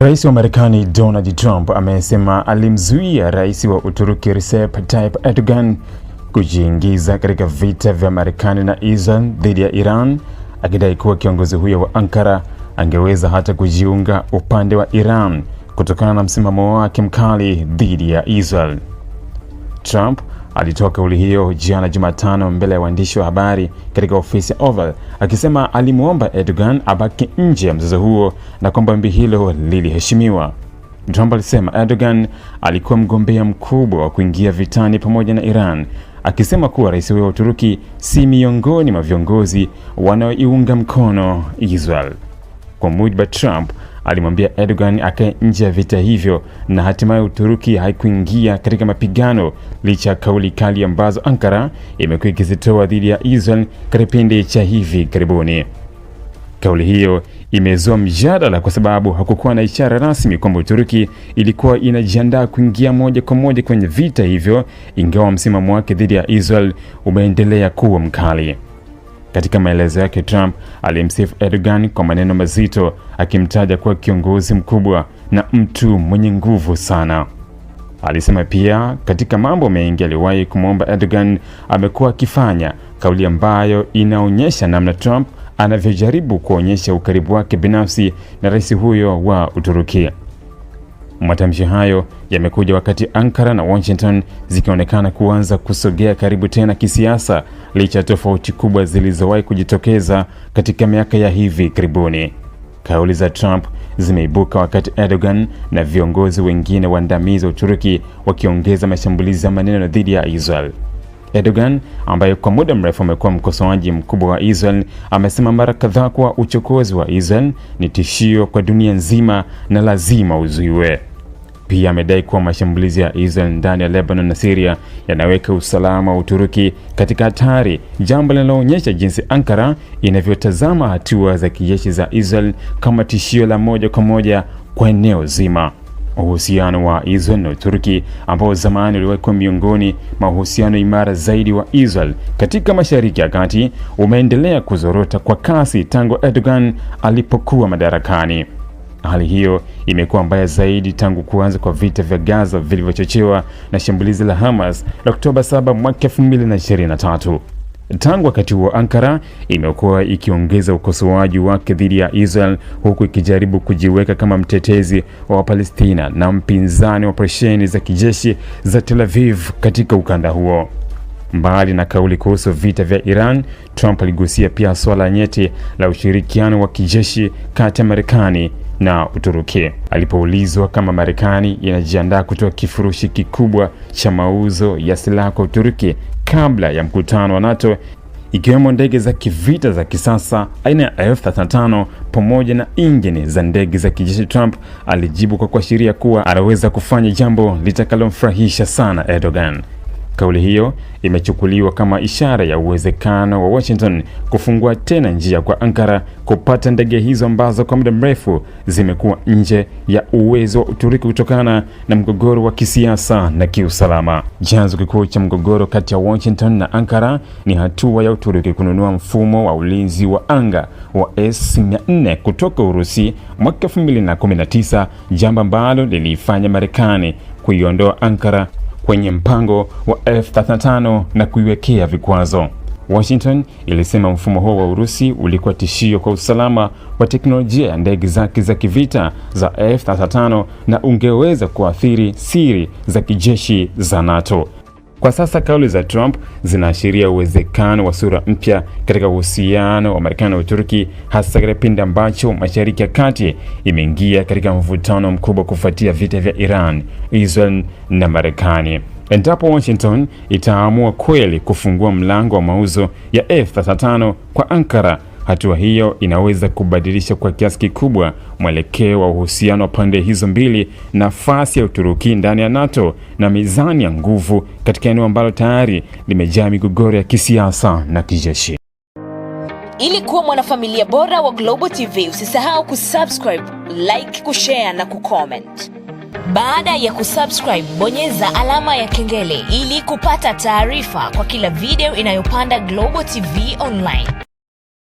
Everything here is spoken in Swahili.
Rais wa Marekani Donald Trump amesema alimzuia rais wa Uturuki Recep Tayyip Erdogan kujiingiza katika vita vya Marekani na Israel dhidi ya Iran, akidai kuwa kiongozi huyo wa Ankara angeweza hata kujiunga upande wa Iran kutokana na msimamo wake mkali dhidi ya Israel. Trump alitoa kauli hiyo jana Jumatano mbele ya waandishi wa habari katika ofisi ya Oval, akisema alimuomba Erdogan abaki nje ya mzozo huo na kwamba ombi hilo liliheshimiwa. Trump alisema Erdogan alikuwa mgombea mkubwa wa kuingia vitani pamoja na Iran, akisema kuwa rais huyo wa Uturuki si miongoni mwa viongozi wanaoiunga mkono Israel. Kwa mujibu wa Trump, alimwambia Erdogan akae nje ya vita hivyo, na hatimaye Uturuki haikuingia katika mapigano licha ya kauli kali ambazo Ankara imekuwa ikizitoa dhidi ya Israel katika kipindi cha hivi karibuni. Kauli hiyo imezua mjadala kwa sababu hakukuwa na ishara rasmi kwamba Uturuki ilikuwa inajiandaa kuingia moja kwa moja kwenye vita hivyo, ingawa msimamo wake dhidi ya Israel umeendelea kuwa mkali. Katika maelezo yake, Trump alimsifu Erdogan kwa maneno mazito, akimtaja kuwa kiongozi mkubwa na mtu mwenye nguvu sana. Alisema pia katika mambo mengi aliwahi kumwomba Erdogan amekuwa akifanya, kauli ambayo inaonyesha namna Trump anavyojaribu kuonyesha ukaribu wake binafsi na rais huyo wa Uturuki. Matamshi hayo yamekuja wakati Ankara na Washington zikionekana kuanza kusogea karibu tena kisiasa, licha tofauti kubwa zilizowahi kujitokeza katika miaka ya hivi karibuni. Kauli za Trump zimeibuka wakati Erdogan na viongozi wengine waandamizi wa Uturuki wakiongeza mashambulizi ya maneno dhidi ya Israel. Erdogan, ambaye kwa muda mrefu amekuwa mkosoaji mkubwa wa Israel, amesema mara kadhaa kuwa uchokozi wa Israel ni tishio kwa dunia nzima na lazima uzuiwe. Pia amedai kuwa mashambulizi ya Israel ndani ya Lebanon na Syria yanaweka usalama wa Uturuki katika hatari, jambo linaloonyesha jinsi Ankara inavyotazama hatua za kijeshi za Israel kama tishio la moja kwa moja kwa eneo zima. Uhusiano wa Israel na Uturuki, ambao zamani uliwekwa miongoni mwa uhusiano imara zaidi wa Israel katika Mashariki ya Kati, umeendelea kuzorota kwa kasi tangu Erdogan alipokuwa madarakani. Hali hiyo imekuwa mbaya zaidi tangu kuanza kwa vita vya Gaza vilivyochochewa na shambulizi la Hamas la Oktoba 7 mwaka 2023. Tangu wakati huo, Ankara imekuwa ikiongeza ukosoaji wake dhidi ya Israel, huku ikijaribu kujiweka kama mtetezi wa Palestina na mpinzani wa operesheni za kijeshi za Tel Aviv katika ukanda huo. Mbali na kauli kuhusu vita vya Iran, Trump aligusia pia swala nyeti la ushirikiano wa kijeshi kati ya Marekani na Uturuki. Alipoulizwa kama Marekani inajiandaa kutoa kifurushi kikubwa cha mauzo ya silaha kwa Uturuki kabla ya mkutano wa NATO, ikiwemo ndege za kivita za kisasa aina ya F-35 pamoja na injini za ndege za kijeshi, Trump alijibu kwa kuashiria kuwa anaweza kufanya jambo litakalomfurahisha sana Erdogan. Kauli hiyo imechukuliwa kama ishara ya uwezekano wa Washington kufungua tena njia kwa Ankara kupata ndege hizo ambazo kwa muda mrefu zimekuwa nje ya uwezo wa Uturuki kutokana na mgogoro wa kisiasa na kiusalama. Chanzo kikuu cha mgogoro kati ya Washington na Ankara ni hatua ya Uturuki kununua mfumo wa ulinzi wa anga wa S-400 kutoka Urusi mwaka 2019, jambo ambalo lilifanya Marekani kuiondoa Ankara kwenye mpango wa F-35 na kuiwekea vikwazo. Washington ilisema mfumo huo wa Urusi ulikuwa tishio kwa usalama wa teknolojia ya ndege zake za kivita za F-35 na ungeweza kuathiri siri za kijeshi za NATO. Kwa sasa kauli za Trump zinaashiria uwezekano wa sura mpya katika uhusiano wa Marekani na Uturuki, hasa katika kipindi ambacho Mashariki ya Kati imeingia katika mvutano mkubwa kufuatia vita vya Iran, Israel na Marekani. Endapo Washington itaamua kweli kufungua mlango wa mauzo ya F-35 kwa Ankara, hatua hiyo inaweza kubadilisha kwa kiasi kikubwa mwelekeo wa uhusiano wa pande hizo mbili, nafasi ya Uturuki ndani ya NATO na mizani ya nguvu katika eneo ambalo tayari limejaa migogoro ya kisiasa na kijeshi. Ili kuwa mwanafamilia bora wa Global TV, usisahau kusubscribe, like, kushare na kucomment. Baada ya kusubscribe, bonyeza alama ya kengele ili kupata taarifa kwa kila video inayopanda Global TV Online.